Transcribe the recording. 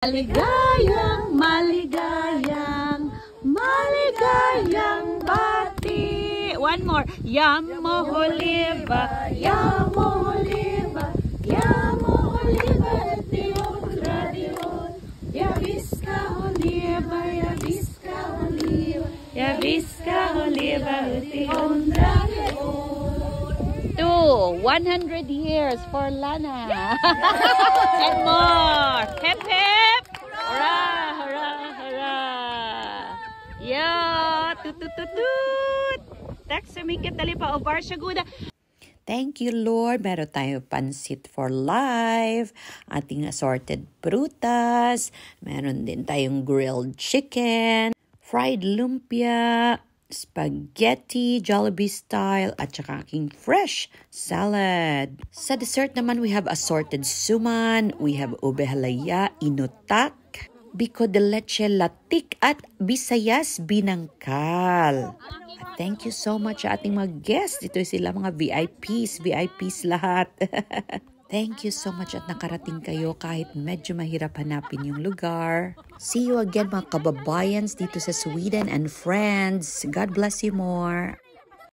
Maligayang, maligayang, maligayang bati. One more. Yamo Oliva, Yamo Oliva, Yamo Oliva, Dion Radion, Yaviska Oliva, Yaviska Oliva, Yaviska Oliva, Dion Radion. 100 years for Lana. And more. Hep hep. Hurrah, hurrah, hurrah. Yeah, tut. Tak sumikit dali pa o Barsha Guda. Thank you, Lord. Meron tayo pansit for life, ating assorted prutas, meron din tayong grilled chicken, fried lumpia, spaghetti, Jollibee style, at saka aking fresh salad. Sa dessert naman, we have assorted suman, we have ube halaya, inutak, biko de leche latik, at Visayas binangkal. At thank you so much sa ating mga guests. Ito sila mga VIPs lahat. Thank you so much at nakarating kayo kahit medyo mahirap hanapin yung lugar. See you again mga kababayans dito sa Sweden and friends. God bless you more.